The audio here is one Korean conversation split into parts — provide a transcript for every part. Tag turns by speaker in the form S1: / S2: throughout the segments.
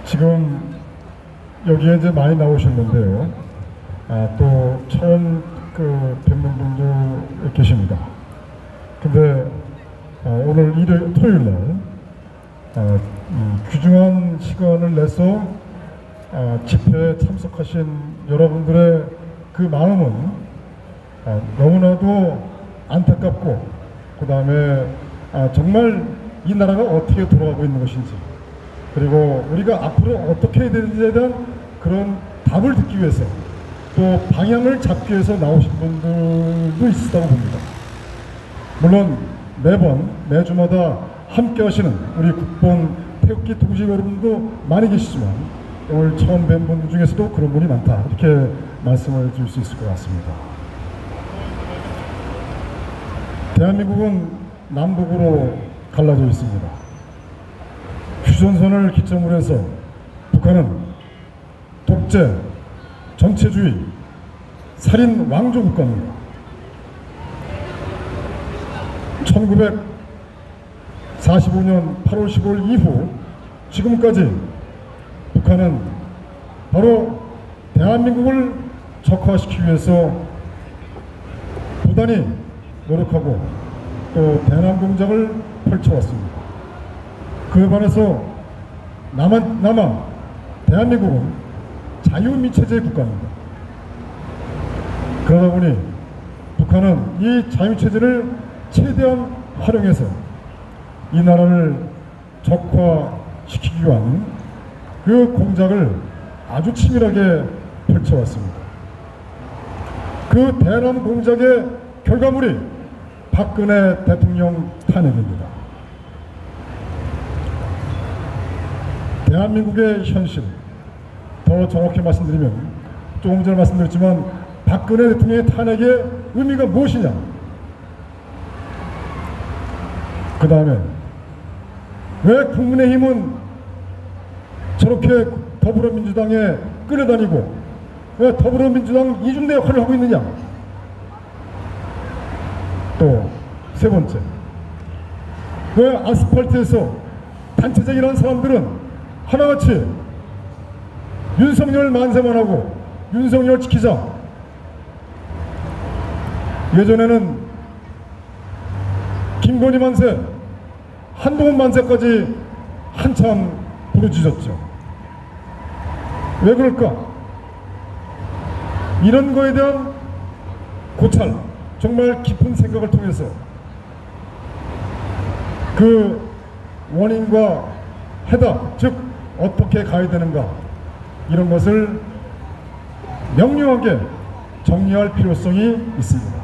S1: 지금 여기에 이제 많이 나오셨는데요. 또 처음 뵙는 분도 계십니다. 근데 오늘 토요일 날 귀중한 시간을 내서 집회에 참석하신 여러분들의 그 마음은 너무나도 안타깝고, 그 다음에 정말 이 나라가 어떻게 돌아가고 있는 것인지, 그리고 우리가 앞으로 어떻게 해야 되는지에 대한 그런 답을 듣기 위해서, 또 방향을 잡기 위해서 나오신 분들도 있었다고 봅니다. 물론 매주마다 함께 하시는 우리 국본 태극기 동지 여러분도 많이 계시지만, 오늘 처음 뵌 분들 중에서도 그런 분이 많다, 이렇게 말씀을 드릴 수 있을 것 같습니다. 대한민국은 남북으로 갈라져 있습니다. 휴전선을 기점으로 해서 북한은 독재, 정체주의, 살인 왕조 국가입니다. 1945년 8월 15일 이후 지금까지 북한은 바로 대한민국을 적화시키기 위해서 부단히 노력하고 또 대남 공작을 펼쳐왔습니다. 그에 반해서 남한 대한민국은 자유민체제의 국가입니다. 그러다 보니 북한은 이 자유체제를 최대한 활용해서 이 나라를 적화시키기 위한 그 공작을 아주 치밀하게 펼쳐왔습니다. 그 대남 공작의 결과물이 박근혜 대통령 탄핵입니다. 대한민국의 현실, 더 정확히 말씀드리면, 조금 전에 말씀드렸지만 박근혜 대통령의 탄핵의 의미가 무엇이냐, 그 다음에 왜 국민의힘은 저렇게 더불어민주당에 끌려다니고 왜 더불어민주당 이중대 역할을 하고 있느냐, 또 세 번째, 왜 아스팔트에서 단체장이라는 사람들은 하나같이 윤석열 만세만 하고 윤석열 지키자, 예전에는 김건희 만세, 한동훈 만세까지 한참 부르짖었죠. 왜 그럴까? 이런 거에 대한 고찰, 정말 깊은 생각을 통해서 그 원인과 해답, 즉 어떻게 가야 되는가, 이런 것을 명료하게 정리할 필요성이 있습니다.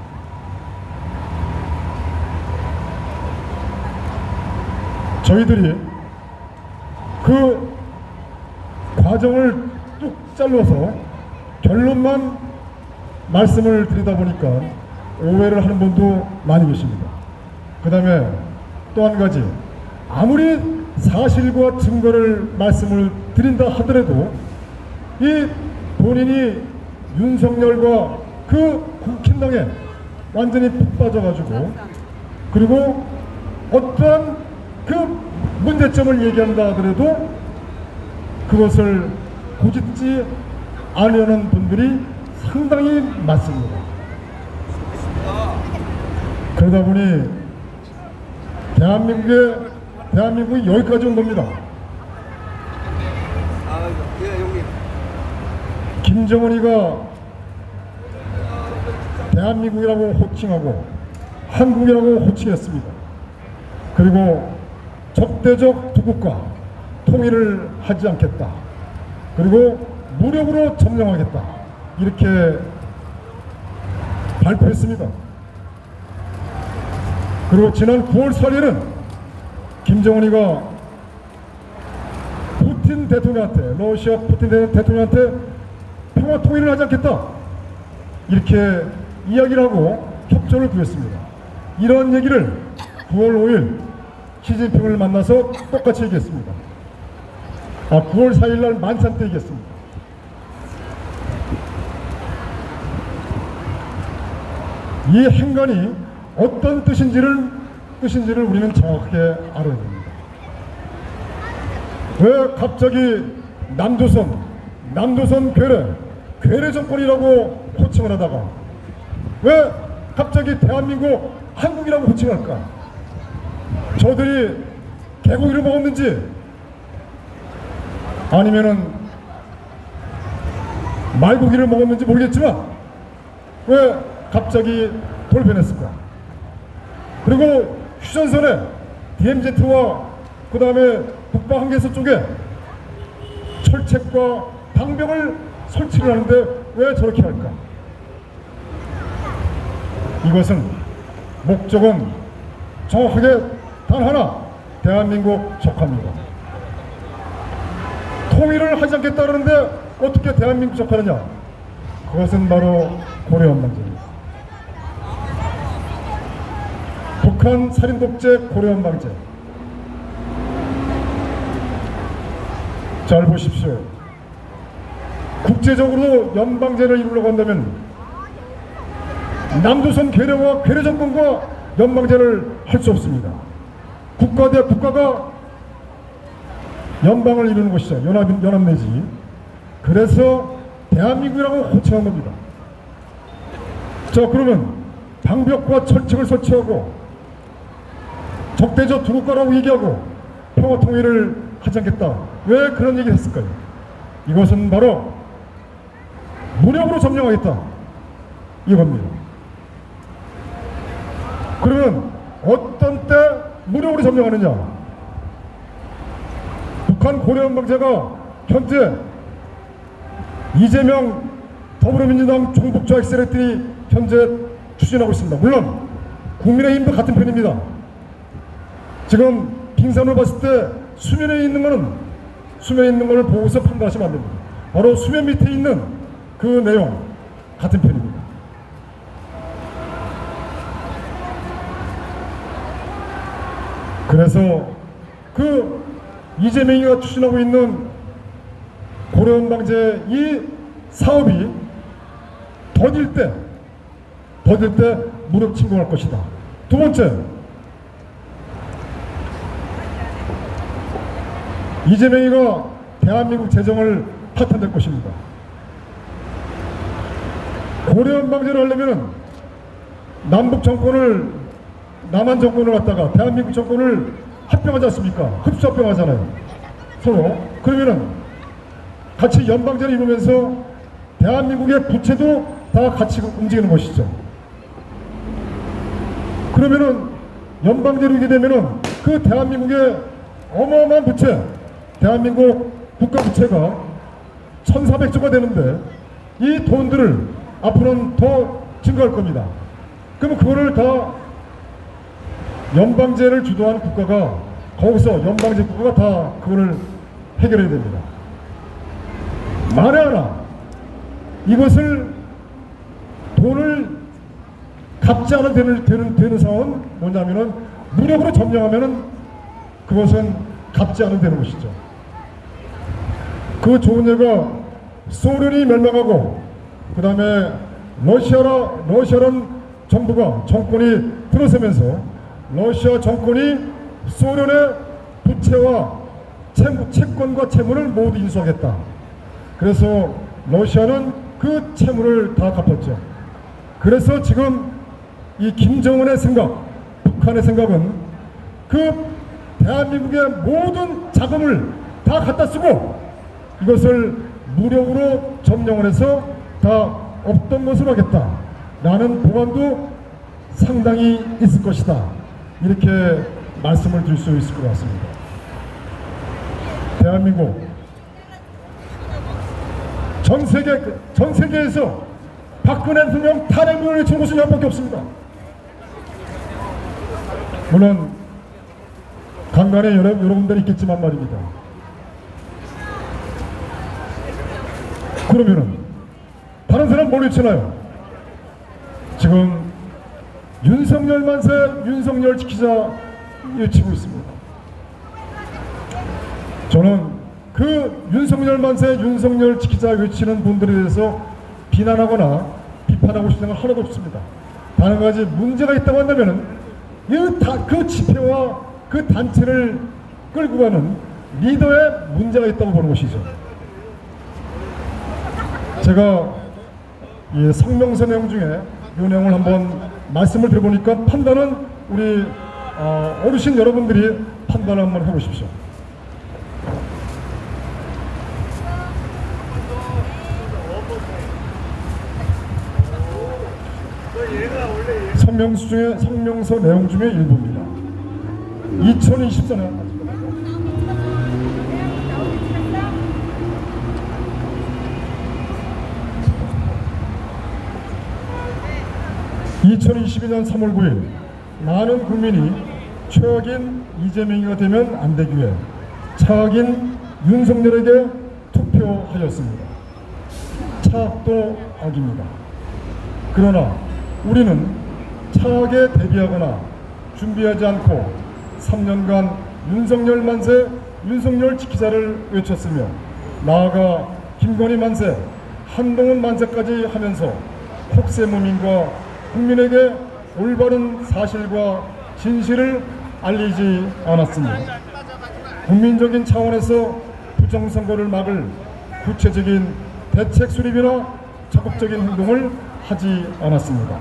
S1: 저희들이 그 과정을 뚝 잘라서 결론만 말씀을 드리다 보니까 오해를 하는 분도 많이 계십니다. 그 다음에 또 한 가지, 아무리 사실과 증거를 말씀을 드린다 하더라도 이 본인이 윤석열과 그 국힘당에 완전히 푹 빠져가지고, 그리고 어떠한 그 문제점을 얘기한다 하더라도 그것을 고집지 않으려는 분들이 상당히 많습니다. 그러다 보니 대한민국이 여기까지 온 겁니다. 김정은이가 대한민국이라고 호칭하고 한국이라고 호칭했습니다. 그리고 적대적 두 국가 통일을 하지 않겠다, 그리고 무력으로 점령하겠다, 이렇게 발표했습니다. 그리고 지난 9월 4일에는 김정은이가 푸틴 대통령한테, 러시아 푸틴 대통령한테 평화 통일을 하지 않겠다, 이렇게 이야기를 하고 협조를 구했습니다. 이런 얘기를 9월 5일 시진핑을 만나서 똑같이 얘기했습니다. 9월 4일 날 만찬 때 얘기했습니다. 이 행간이 어떤 뜻인지를 우리는 정확하게 알아야 됩니다. 왜 갑자기 남조선 괴뢰 정권이라고 호칭을 하다가 왜 갑자기 대한민국 한국이라고 호칭할까? 저들이 개고기를 먹었는지 아니면은 말고기를 먹었는지 모르겠지만 왜 갑자기 돌변했을까? 그리고 휴전선에 DMZ와 그 다음에 북방한계선 쪽에 철책과 방병을 설치를 하는데 왜 저렇게 할까? 이것은 목적은 정확하게 단 하나, 대한민국 적화입니다. 통일을 하지 않겠다는데 어떻게 대한민국 적화느냐? 그것은 바로 고려헌방제입니다. 북한 살인독재 고려헌방제. 잘 보십시오. 국제적으로 연방제를 이루려고 한다면 남조선 괴뢰와 괴뢰 정권과 연방제를 할 수 없습니다. 국가 대 국가가 연방을 이루는 것이죠. 연합 내지. 그래서 대한민국이라고 호칭한 겁니다. 자, 그러면 방벽과 철책을 설치하고 적대적 두 국가라고 얘기하고 평화 통일을 하지 않겠다. 왜 그런 얘기를 했을까요? 이것은 바로 무력으로 점령하겠다 이겁니다. 그러면 어떤 때 무력으로 점령하느냐? 북한 고려헌방제가 현재 이재명 더불어민주당 종북 좌익 세력들이 현재 추진하고 있습니다. 물론 국민의힘도 같은 편입니다. 지금 빙산을 봤을 때 수면에 있는 거를 보고서 판단하시면 안 됩니다. 바로 수면 밑에 있는 그 내용 같은 편입니다. 그래서 그 이재명이가 추진하고 있는 고려헌방제 이 사업이 더딜 때 무력 침공할 것이다. 두 번째, 이재명이가 대한민국 재정을 파탄될 것입니다. 고려헌방제를 하려면 남북 정권을 남한 정권을 갖다가 대한민국 정권을 합병하지 않습니까? 흡수 합병하잖아요. 서로. 그러면은 같이 연방제를 이루면서 대한민국의 부채도 다 같이 움직이는 것이죠. 그러면은 연방제로 이게 되면은 그 대한민국의 어마어마한 부채, 대한민국 국가 부채가 1,400조가 되는데 이 돈들을 앞으로는 더 증가할 겁니다. 그러면 그거를 다 연방제를 주도한 국가가 거기서 연방제 국가가 다 그거를 해결해야 됩니다. 만에 하나 이것을 돈을 갚지 않아도 되는 상황은 뭐냐면은 무력으로 점령하면은 그것은 갚지 않아도 되는 것이죠. 그 좋은 예가 소련이 멸망하고 그 다음에 러시아란 정권이 들어서면서 러시아 정권이 소련의 부채와 채권과 채무를 모두 인수하겠다. 그래서 러시아는 그 채무를 다 갚았죠. 그래서 지금 이 김정은의 생각, 북한의 생각은 그 대한민국의 모든 자금을 다 갖다 쓰고 이것을 무력으로 점령을 해서 다 없던 것으로 하겠다라는 보관도 상당히 있을 것이다. 이렇게 말씀을 드릴 수 있을 것 같습니다. 대한민국 전 세계에서 박근혜 대통령 탄핵문을 외친 곳은 여기밖에 없습니다. 물론 간간에 여러분들이 있겠지만 말입니다. 그러면은 다른 사람 뭘 외치나요? 지금 윤석열 만세, 윤석열 지키자 외치고 있습니다. 저는 그 윤석열 만세, 윤석열 지키자 외치는 분들에 대해서 비난하거나 비판하고 싶은 생각 하나도 없습니다. 다른 가지 문제가 있다고 한다면은 그 집회와 그 단체를 끌고 가는 리더의 문제가 있다고 보는 것이죠. 제가 이 성명서 내용 중에 이 내용을 한번 말씀을 드려보니까 판단은 우리 어르신 여러분들이 판단을 한번 해보십시오. 성명서 내용 중에 일부입니다. 2024년 2022년 3월 9일 많은 국민이 최악인 이재명이가 되면 안 되기 위해 차악인 윤석열에게 투표하였습니다. 차악도 악입니다. 그러나 우리는 차악에 대비하거나 준비하지 않고 3년간 윤석열 만세, 윤석열 지키자를 외쳤으며 나아가 김건희 만세, 한동훈 만세까지 하면서 콕세무민과 국민에게 올바른 사실과 진실을 알리지 않았습니다. 국민적인 차원에서 부정선거를 막을 구체적인 대책 수립이나 적극적인 행동을 하지 않았습니다.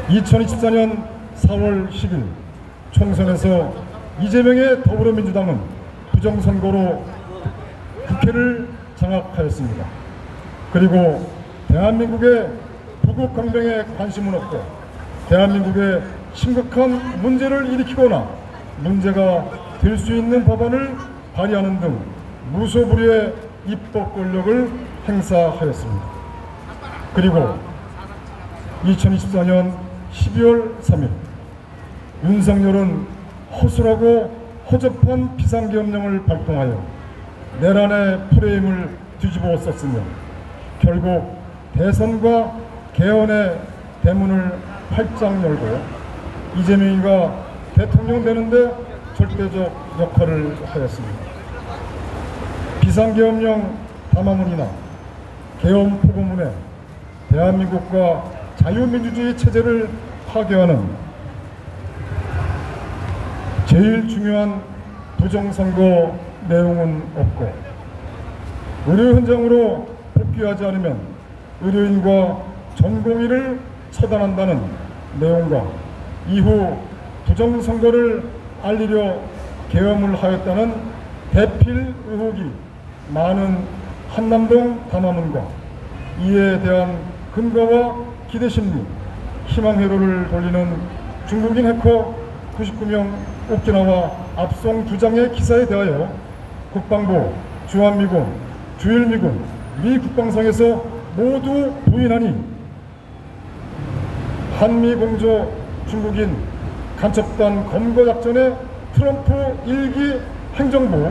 S1: 2024년 4월 10일 총선에서 이재명의 더불어민주당은 부정선거로 국회를 장악하였습니다. 그리고 대한민국의 부국 강병에 관심은 없고 대한민국의 심각한 문제를 일으키거나 문제가 될 수 있는 법안을 발의하는 등 무소불위의 입법 권력을 행사하였습니다. 그리고 2024년 12월 3일 윤석열은 허술하고 허접한 비상계엄령을 발동하여 내란의 프레임을 뒤집어 썼으며 결국 대선과 개헌의 대문을 활짝 열고 이재명이가 대통령 되는데 절대적 역할을 하였습니다. 비상계엄령 담화문이나 계엄 포고문에 대한민국과 자유민주주의 체제를 파괴하는 제일 중요한 부정선거 내용은 없고 의료 현장으로 복귀하지 않으면 의료인과 전공의를 처단한다는 내용과 이후 부정선거를 알리려 계엄을 하였다는 대필 의혹이 많은 한남동 담화문과 이에 대한 근거와 기대심리, 희망회로를 돌리는 중국인 해커 99명 오키나와 압송 2장의 기사에 대하여 국방부, 주한미군, 주일미군, 미 국방성에서 모두 부인하니 한미공조 중국인 간첩단 검거작전에 트럼프 1기 행정부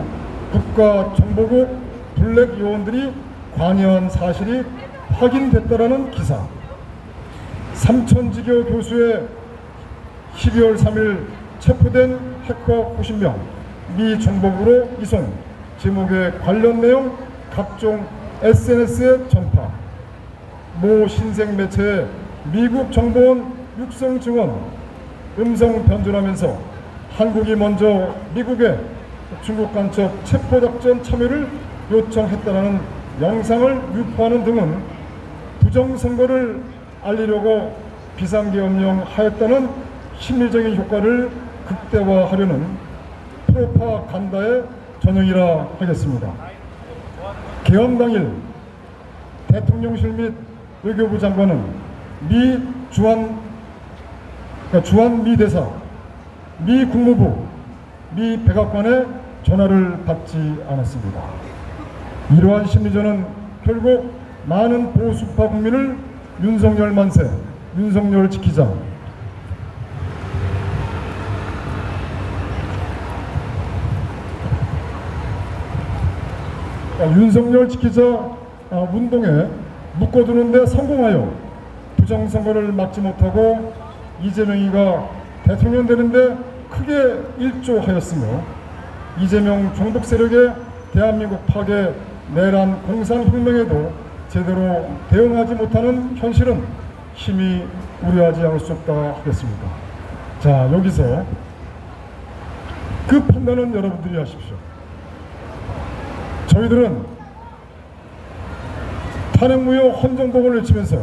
S1: 국가정보국 블랙 요원들이 관여한 사실이 확인됐다라는 기사, 삼천지교 교수의 12월 3일 체포된 해커 90명 미 정보부로 이송, 제목의 관련 내용 각종 SNS에 전파, 모 신생 매체의 미국 정보원 육성 증언 음성 변조하면서 한국이 먼저 미국에 중국 간첩 체포작전 참여를 요청했다는 영상을 유포하는 등은 부정선거를 알리려고 비상계엄령 하였다는 심리적인 효과를 극대화하려는 프로파간다의 전형이라 하겠습니다. 계엄 당일 대통령실 및 외교부 장관은 주한 미 대사, 미 국무부, 미 백악관의 전화를 받지 않았습니다. 이러한 심리전은 결국 많은 보수파 국민을 윤석열 만세, 윤석열 지키자, 윤석열 지키자 운동에 묶어두는데 성공하여 부정선거를 막지 못하고 이재명이가 대통령 되는데 크게 일조하였으며 이재명 종북 세력의 대한민국 파괴, 내란, 공산혁명에도 제대로 대응하지 못하는 현실은 심히 우려하지 않을 수 없다 하겠습니다. 자, 여기서 그 판단은 여러분들이 하십시오. 저희들은 탄핵무효 헌정복을 외치면서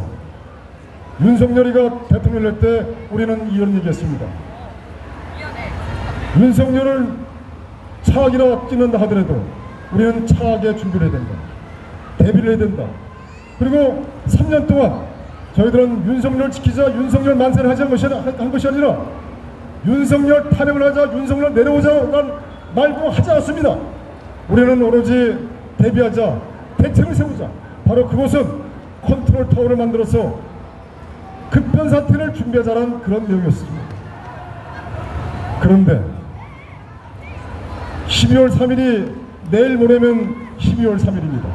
S1: 윤석열이가 대통령 될 때 우리는 이런 얘기했습니다. 윤석열을 차악이라 찍는다 하더라도 우리는 차악에 준비를 해야 된다. 대비를 해야 된다. 그리고 3년 동안 저희들은 윤석열 지키자, 윤석열 만세를 하자 한 것이 아니라 윤석열 탄핵을 하자, 윤석열 내려오자라는 말도 하지 않았습니다. 우리는 오로지 대비하자, 대책을 세우자. 바로 그것은 컨트롤 타워를 만들어서 급변 사태를 준비하자는 그런 내용이었습니다. 그런데 12월 3일이 내일 모레면 12월 3일입니다.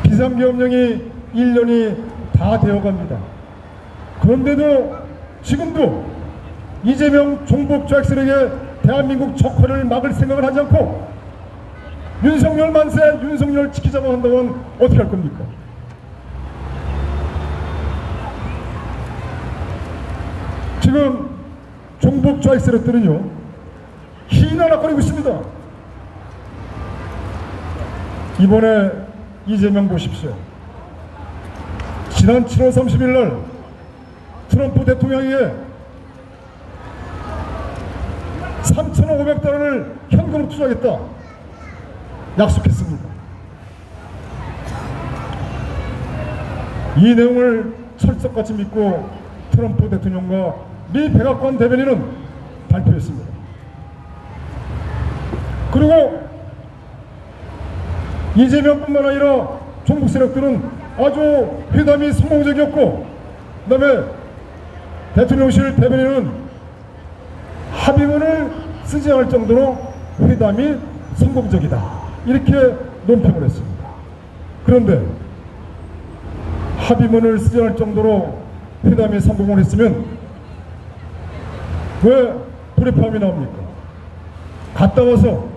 S1: 비상계엄령이 1년이 다 되어갑니다. 그런데도 지금도 이재명 종북 좌익들에게 대한민국 적화를 막을 생각을 하지 않고 윤석열 만세, 윤석열 지키자고 한다면 어떻게 할 겁니까? 지금 종북 좌익 세력들은요 희나락거리고 있습니다. 이번에 이재명 보십시오. 지난 7월 30일 날 트럼프 대통령에게 3,500달러를 현금으로 투자하겠다 약속했습니다. 이 내용을 철석같이 믿고 트럼프 대통령과 미 백악관 대변인은 발표했습니다. 그리고 이재명뿐만 아니라 종북 세력들은 아주 회담이 성공적이었고, 그 다음에 대통령실 대변인은 합의문을 쓰지 않을 정도로 회담이 성공적이다 이렇게 논평을 했습니다. 그런데 합의문을 쓰지 않을 정도로 회담이 성공을 했으면 왜 불협화음이 나옵니까? 갔다 와서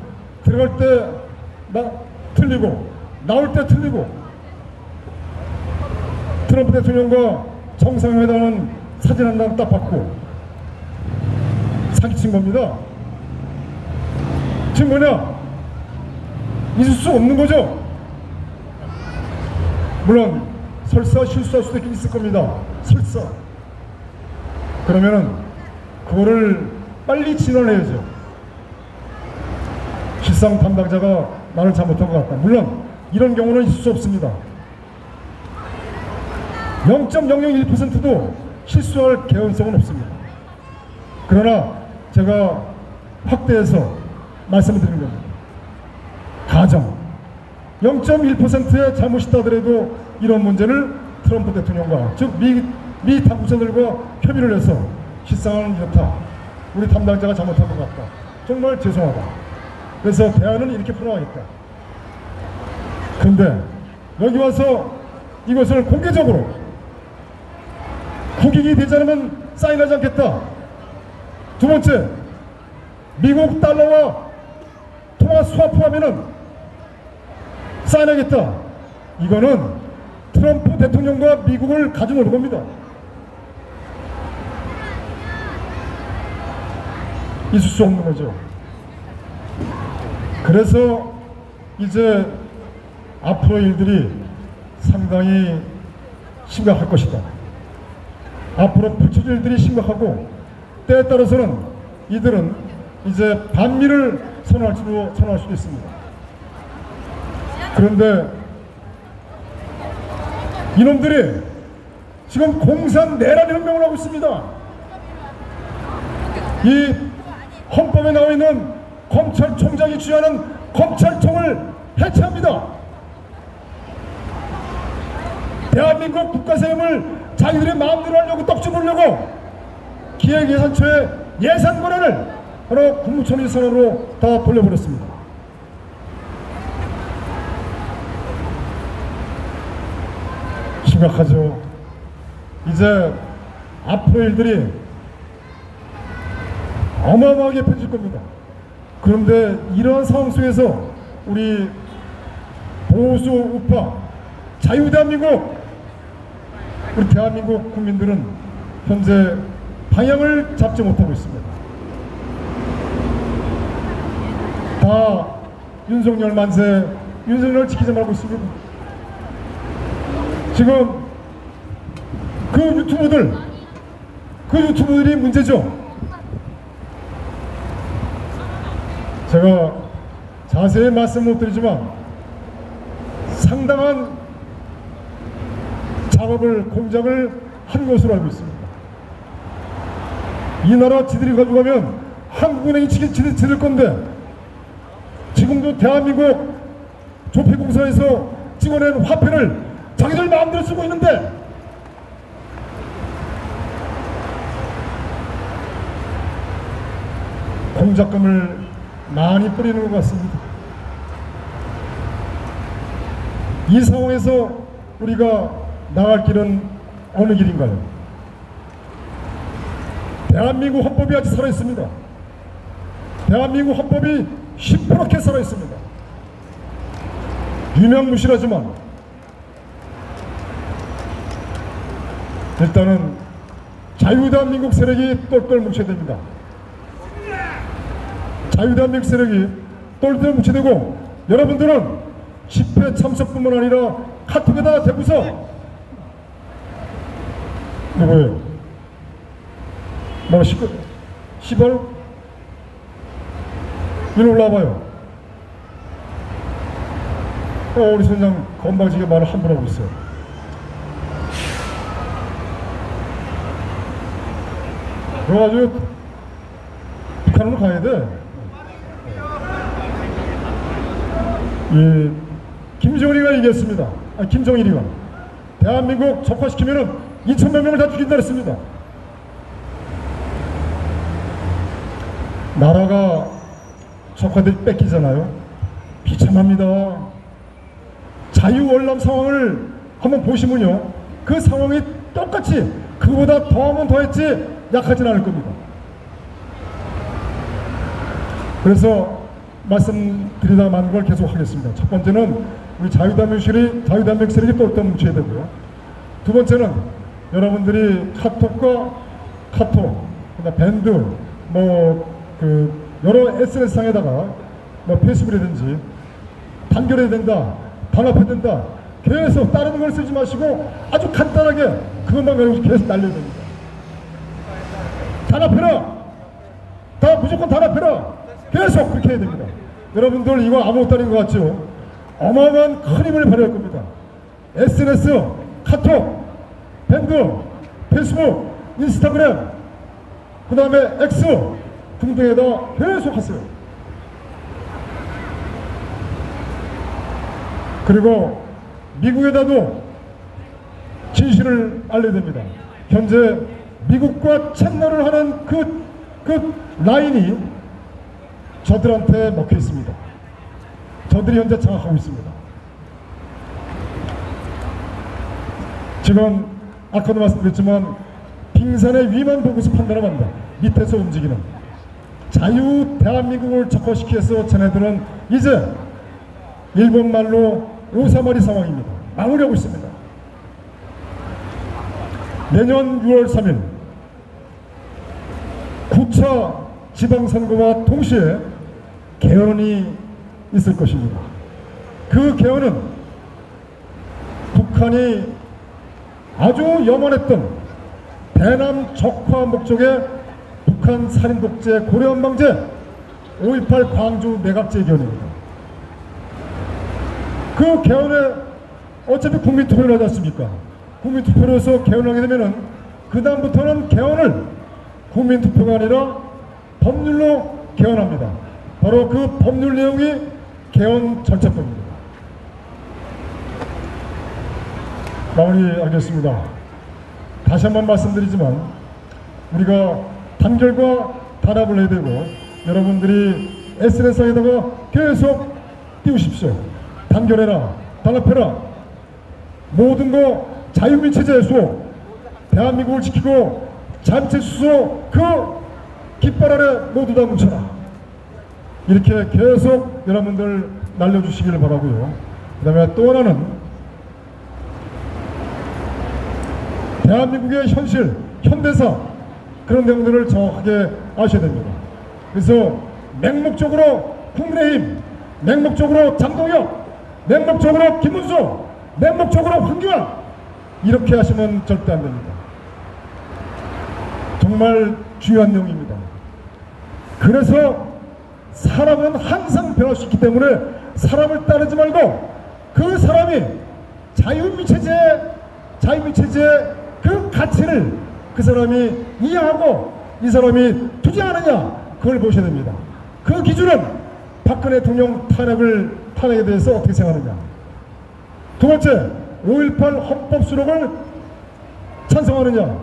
S1: 들어갈 때 틀리고 나올 때 틀리고, 트럼프 대통령과 정상회담은 사진 한 장 딱 받고 사기친 겁니다. 지금 뭐냐? 있을 수 없는 거죠. 물론 설사 실수할 수도 있을 겁니다. 설사. 그러면은 그거를 빨리 진언해야죠. 실상 담당자가 나를 잘못한 것 같다. 물론 이런 경우는 있을 수 없습니다. 0.001%도 실수할 개연성은 없습니다. 그러나 제가 확대해서 말씀을 드리는 겁니다. 가정 0.1%의 잘못이 있다 하더라도 이런 문제를 트럼프 대통령과 즉 미 당국자들과 협의를 해서 실상은 이렇다. 우리 담당자가 잘못한 것 같다. 정말 죄송하다. 그래서 대안은 이렇게 풀어가겠다. 그런데 여기 와서 이것을 공개적으로 국익이 되지 않으면 사인하지 않겠다. 두 번째, 미국 달러와 통화 스와프하면은 사인하겠다. 이거는 트럼프 대통령과 미국을 가져오는 겁니다. 있을 수 없는 거죠. 그래서 이제 앞으로 일들이 상당히 심각할 것이다. 앞으로 펼쳐질 일들이 심각하고, 때에 따라서는 이들은 이제 반미를 선언할 수도 있습니다. 그런데 이놈들이 지금 공산 내란 혁명을 하고 있습니다. 이 헌법에 나와 있는 검찰총장이 주재하는 검찰청을 해체합니다. 대한민국 국가세금을 자기들의 마음대로 하려고 떡 주려고 기획예산처의 예산 권한을 바로 국무총리 선언으로 다 돌려버렸습니다. 심각하죠. 이제 앞으로 일들이 어마어마하게 펼칠 겁니다. 그런데 이러한 상황 속에서 우리 보수 우파 자유대한민국, 우리 대한민국 국민들은 현재 방향을 잡지 못하고 있습니다. 다 윤석열 만세, 윤석열 지키지 말고 있습니다. 지금 그 유튜브들이 문제죠. 제가 자세히 말씀 못 드리지만 상당한 공작을 한 것으로 알고 있습니다. 이 나라 지들이 가져가면 한국은행이 지들 건데, 지금도 대한민국 조폐공사에서 찍어낸 화폐를 자기들 마음대로 쓰고 있는데, 공작금을 많이 뿌리는 것 같습니다. 이 상황에서 우리가 나갈 길은 어느 길인가요? 대한민국 헌법이 아직 살아있습니다. 대한민국 헌법이 시퍼렇게 살아있습니다. 유명무실하지만 일단은 자유대한민국 세력이 똘똘 뭉쳐야 됩니다. 자유대한민국 세력이 똘똘 뭉쳐되고, 여러분들은 집회 참석뿐만 아니라 카톡에다 대고서 누구예요? 뭐 시발 이리 올라와봐요. 우리 선장 건방지게 말을 함부로 하고 있어요. 그래가지고 북한으로 가야 돼. 김정일이가 얘기했습니다. 김정일이가 대한민국 적화시키면은 2,000몇 명을 다 죽인다 그랬습니다. 나라가 적화들이 뺏기잖아요. 비참합니다. 자유월남 상황을 한번 보시면요, 그 상황이 똑같이 그보다 더하면 더했지 약하진 않을 겁니다. 그래서 말씀드리다 많은 걸 계속 하겠습니다. 첫 번째는 우리 자유대한민국 세력이 똘똘 뭉쳐야 되고요. 두 번째는 여러분들이 카톡, 밴드, 여러 SNS상에다가 페이스북이라든지 단결해야 된다, 단합해야 된다, 계속 다른 걸 쓰지 마시고 아주 간단하게 그것만 가지고 계속 날려야 됩니다. 단합해라! 다 무조건 단합해라! 계속 그렇게 해야 됩니다. 여러분들 이거 아무것도 아닌 것 같죠? 어마어마한 큰 힘을 발휘할 겁니다. SNS, 카톡, 밴드, 페이스북, 인스타그램, 그 다음에 X 등등에다 계속 하세요. 그리고 미국에다도 진실을 알려야 됩니다. 현재 미국과 채널을 하는 그 라인이 저들한테 먹혀 있습니다. 저들이 현재 장악하고 있습니다. 지금 아까도 말씀드렸지만 빙산의 위만 보고서 판단을 합니다. 밑에서 움직이는 자유 대한민국을 적화시키기 위해서 쟤네들은 이제 일본말로 오사마리 상황입니다. 마무리하고 있습니다. 내년 6월 3일 9차 지방선거와 동시에 개헌이 있을 것입니다. 그 개헌은 북한이 아주 염원했던 대남 적화 목적의 북한 살인독재 고려헌방제 5.18 광주 매각제 개헌입니다. 그 개헌에 어차피 국민투표를 하지 않습니까? 국민투표로 해서 개헌을 하게 되면은 그 다음부터는 개헌을 국민투표가 아니라 법률로 개헌합니다. 바로 그 법률 내용이 개헌 절차법입니다. 마무리하겠습니다. 다시 한번 말씀드리지만 우리가 단결과 단합을 해야 되고, 여러분들이 SNS에다가 계속 띄우십시오. 단결해라, 단합해라, 모든 거 자유민체제의 수호, 대한민국을 지키고 자유민체 수소 그 깃발 아래 모두 다 뭉쳐라. 이렇게 계속 여러분들 날려주시기를 바라고요. 그 다음에 또 하나는 대한민국의 현실, 현대사 그런 내용들을 정확하게 아셔야 됩니다. 그래서 맹목적으로 국민의힘, 맹목적으로 장동혁, 맹목적으로 김문수, 맹목적으로 황교안 이렇게 하시면 절대 안 됩니다. 정말 중요한 내용입니다. 그래서 사람은 항상 변할 수 있기 때문에 사람을 따르지 말고 그 사람이 자유민체제의 그 가치를 그 사람이 이해하고 이 사람이 투쟁하느냐, 그걸 보셔야 됩니다. 그 기준은 박근혜 대통령 탄핵에 대해서 어떻게 생각하느냐. 두 번째, 5.18 헌법 수록을 찬성하느냐,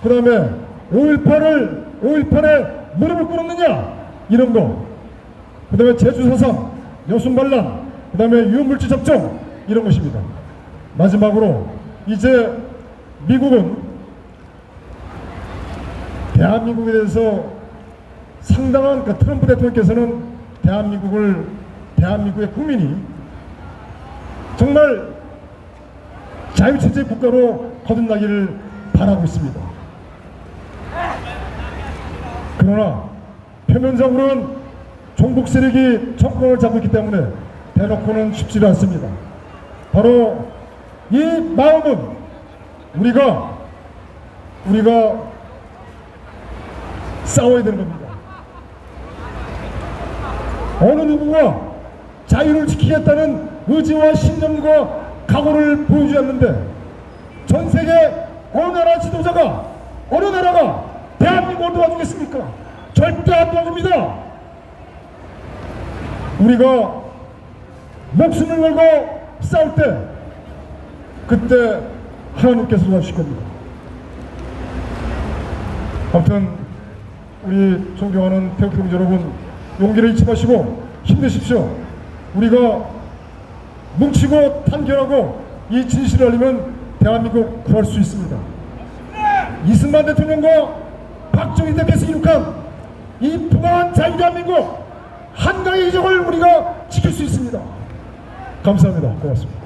S1: 그 다음에 5.18에 무릎을 꿇었느냐, 이런 거, 그 다음에 제주사상, 여순반란, 그 다음에 유물질 접종, 이런 것입니다. 마지막으로 이제 미국은 대한민국에 대해서 상당한, 그러니까 트럼프 대통령께서는 대한민국의 국민이 정말 자유체제 국가로 거듭나기를 바라고 있습니다. 그러나 표면적으로는 종북 세력이 정권을 잡고 있기 때문에 대놓고는 쉽지 않습니다. 바로 이 마음은 우리가 싸워야 되는 겁니다. 어느 누구가 자유를 지키겠다는 의지와 신념과 각오를 보여주지 않는데 전 세계 어느 나라 지도자가, 어느 나라가 대한민국을 도와주겠습니까? 절대 안 도와줍니다. 우리가 목숨을 걸고 싸울 때 그때 하나님께서 도와주실 겁니다. 아무튼 우리 존경하는 태극기 여러분, 용기를 잃지 마시고 힘내십시오. 우리가 뭉치고 단결하고 이 진실을 알리면 대한민국 구할 수 있습니다. 이승만 대통령과 박정희 대표께서 이룩한 이 부강한 자유대한민국 한강의 이적을 우리가 지킬 수 있습니다. 감사합니다. 고맙습니다.